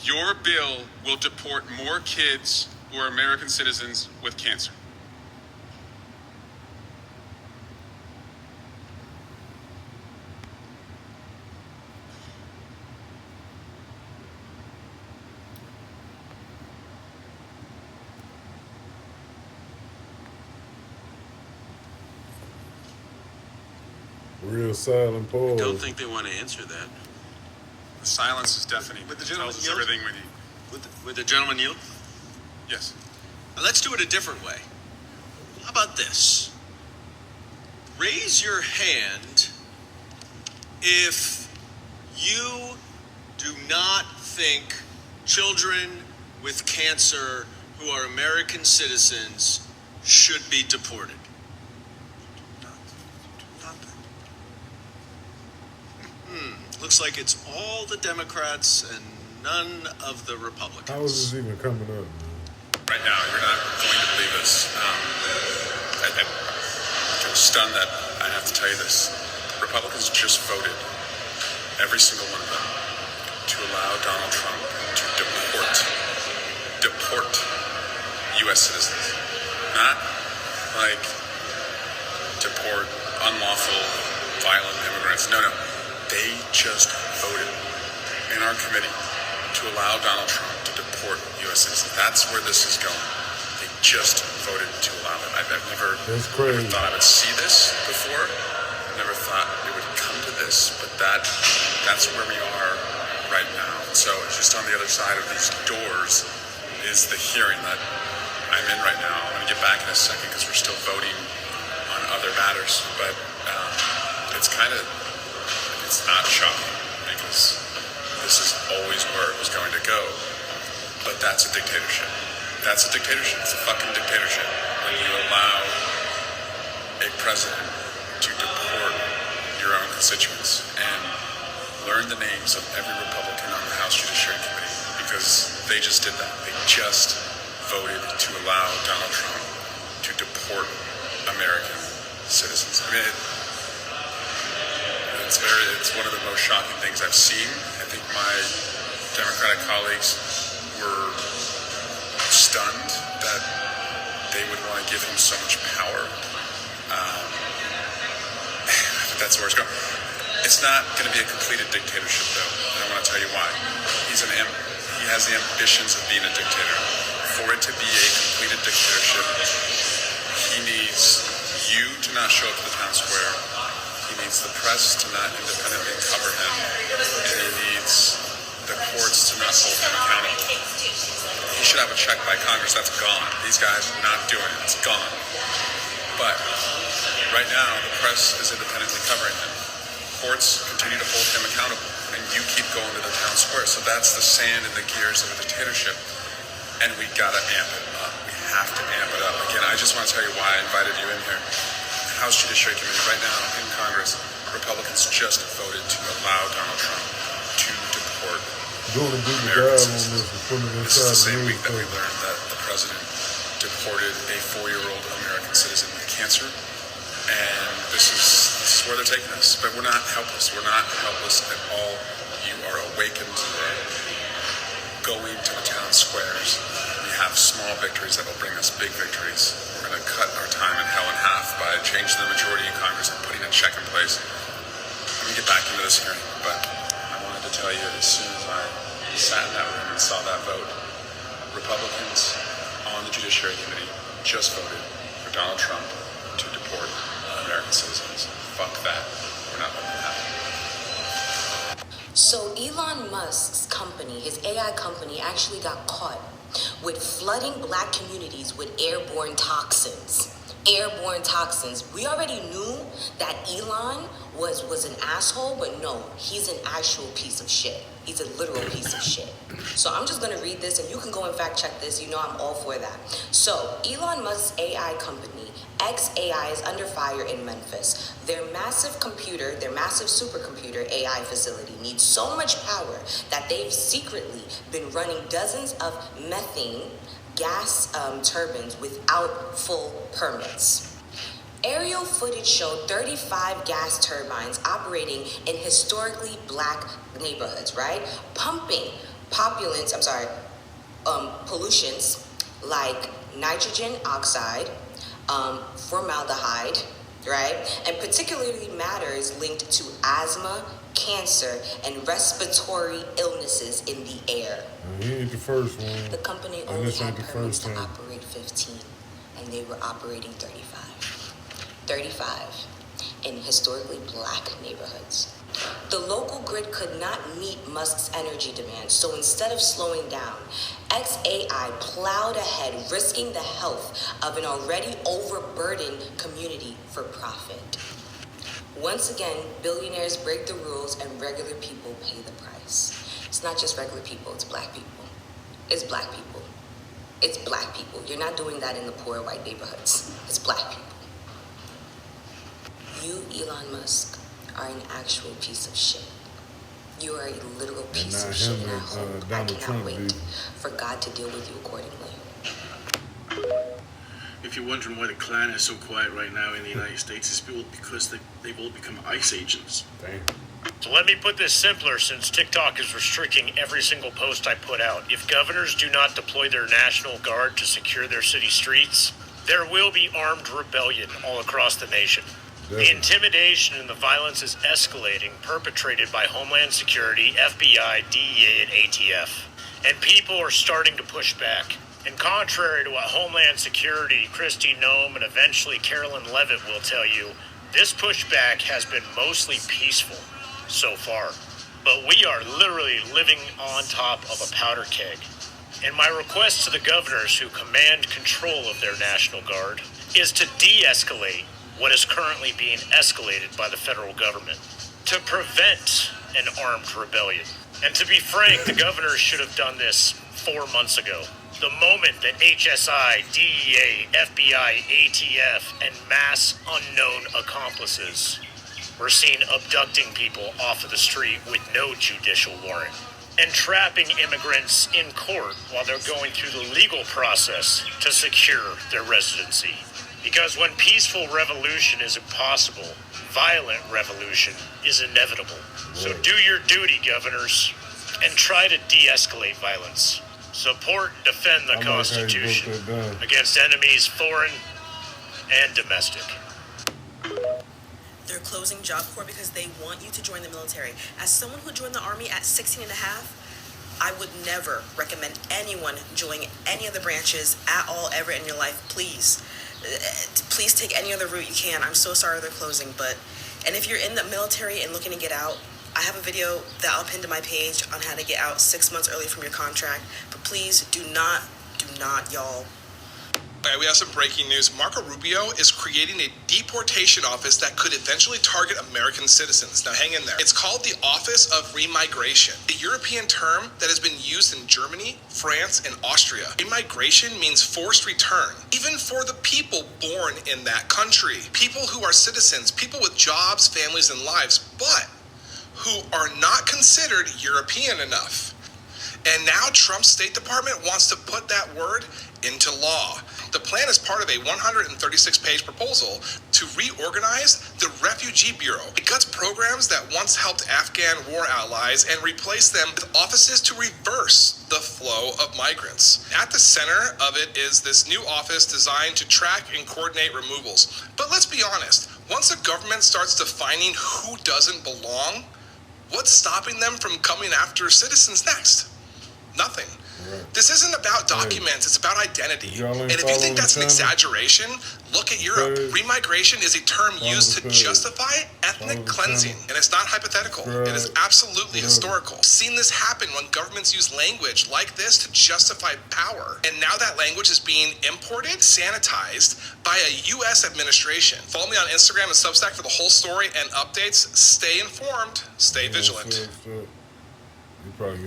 Your bill will deport more kids who are American citizens with cancer. Real silent pause. I don't think they want to answer that. The silence is deafening. Would the It gentleman tells us yield? everything we need. Would the gentleman yield? Yes. Let's do it a different way. How about this? Raise your hand if you do not think children with cancer who are American citizens should be deported. Looks like it's all the Democrats and none of the Republicans. How is this even coming up, man? Right now, you're not going to believe this. I'm stunned that I have to tell you this. Republicans just voted, every single one of them, to allow Donald Trump to deport U.S. citizens. Not like deport unlawful, violent immigrants. No. They just voted in our committee to allow Donald Trump to deport U.S. citizens. That's where this is going. They just voted to allow it. I've never thought I would see this before. I never thought it would come to this, but that's where we are right now. So just on the other side of these doors is the hearing that I'm in right now. I'm going to get back in a second because we're still voting on other matters, but it's not shocking because this is always where it was going to go. But that's a dictatorship. That's a dictatorship. It's a fucking dictatorship when you allow a president to deport your own constituents. And learn the names of every Republican on the House Judiciary Committee because they just did that. They just voted to allow Donald Trump to deport American citizens. I mean, it's one of the most shocking things I've seen. I think my Democratic colleagues were stunned that they would want to give him so much power. That's where it's going. It's not going to be a completed dictatorship, though. And I want to tell you why. He has the ambitions of being a dictator. For it to be a completed dictatorship, he needs you to not show up to the town square. He needs the press to not independently cover him, and he needs the courts to not hold him accountable. He should have a check by Congress. That's gone. These guys are not doing it. It's gone. But right now, the press is independently covering him. Courts continue to hold him accountable, and you keep going to the town square. So that's the sand in the gears of a dictatorship, and we gotta amp it up. We have to amp it up. Again, I just want to tell you why I invited you in here. House Judiciary Committee right now in Congress, Republicans just voted to allow Donald Trump to deport American citizens. This is the same week that we learned that the president deported a 4-year-old American citizen with cancer, and this is where they're taking us. But we're not helpless. We're not helpless at all. You are awakened. You are going to the town squares. We have small victories that will bring us big victories. We're going to cut our time in hell in half by changing the majority in Congress and putting a check in place. Let me get back into this hearing, but I wanted to tell you as soon as I sat in that room and saw that vote, Republicans on the Judiciary Committee just voted for Donald Trump to deport American citizens. Fuck that. We're not letting that happen. So Elon Musk's company, his AI company, actually got caught with flooding black communities with airborne toxins. Airborne toxins. We already knew that Elon was an asshole, but no, he's an actual piece of shit. He's a literal piece of shit. So I'm just gonna read this, and you can go and fact check this. You know I'm all for that. So Elon Musk's AI company, xAI, is under fire in Memphis. Their massive supercomputer AI facility needs so much power that they've secretly been running dozens of methane gas turbines without full permits. Aerial footage showed 35 gas turbines operating in historically black neighborhoods, right? Pumping pollutions like nitrogen oxide, formaldehyde, right? And particularly matters linked to asthma, cancer, and respiratory illnesses in the air. He ain't the first one. The company And only this had ain't the permits first to time. operate 15, and they were operating 35. 35 in historically black neighborhoods. The local grid could not meet Musk's energy demand, so instead of slowing down, XAI plowed ahead, risking the health of an already overburdened community for profit. Once again, billionaires break the rules and regular people pay the price. It's not just regular people, it's black people. It's black people. It's black people. You're not doing that in the poor white neighborhoods. It's black people. You, Elon Musk, are an actual piece of shit. You are a literal piece not of shit, him and I and, hope I Donald cannot Trump wait do. for God to deal with you accordingly. If you're wondering why the Klan is so quiet right now in the United States, it's because they've all become ICE agents. Damn. So let me put this simpler, since TikTok is restricting every single post I put out. If governors do not deploy their National Guard to secure their city streets, there will be armed rebellion all across the nation. The intimidation and the violence is escalating, perpetrated by Homeland Security, FBI, DEA, and ATF. And people are starting to push back. And contrary to what Homeland Security, Kristi Noem, and eventually Carolyn Levitt will tell you, this pushback has been mostly peaceful so far. But we are literally living on top of a powder keg. And my request to the governors who command control of their National Guard is to de-escalate what is currently being escalated by the federal government, to prevent an armed rebellion. And to be frank, the governors should have done this 4 months ago. The moment that HSI, DEA, FBI, ATF, and mass unknown accomplices were seen abducting people off of the street with no judicial warrant and trapping immigrants in court while they're going through the legal process to secure their residency. Because when peaceful revolution is impossible, violent revolution is inevitable. So do your duty, governors, and try to de-escalate violence. Support and defend the Constitution against enemies foreign and domestic. They're closing Job Corps because they want you to join the military. As someone who joined the Army at 16 and a half, I would never recommend anyone joining any of the branches at all ever in your life. Please take any other route you can. I'm so sorry they're closing, and if you're in the military and looking to get out, I have a video that I'll pin to my page on how to get out 6 months early from your contract. But please do not, y'all. All right, we have some breaking news. Marco Rubio is creating a deportation office that could eventually target American citizens. Now, hang in there. It's called the Office of Remigration, a European term that has been used in Germany, France, and Austria. Remigration means forced return, even for the people born in that country. People who are citizens, people with jobs, families, and lives, but who are not considered European enough. And now Trump's State Department wants to put that word into law. The plan is part of a 136-page proposal to reorganize the Refugee Bureau. It cuts programs that once helped Afghan war allies and replace them with offices to reverse the flow of migrants. At the center of it is this new office designed to track and coordinate removals. But let's be honest, once a government starts defining who doesn't belong, what's stopping them from coming after citizens next? Nothing. Right. This isn't about documents, it's about identity. And if you think that's an exaggeration, look at Europe. Remigration is a term used to justify ethnic cleansing, and it's not hypothetical. It is absolutely historical. I've seen this happen when governments use language like this to justify power. And now that language is being imported, sanitized by a U.S. administration. Follow me on Instagram and Substack for the whole story and updates. Stay informed, stay vigilant. You probably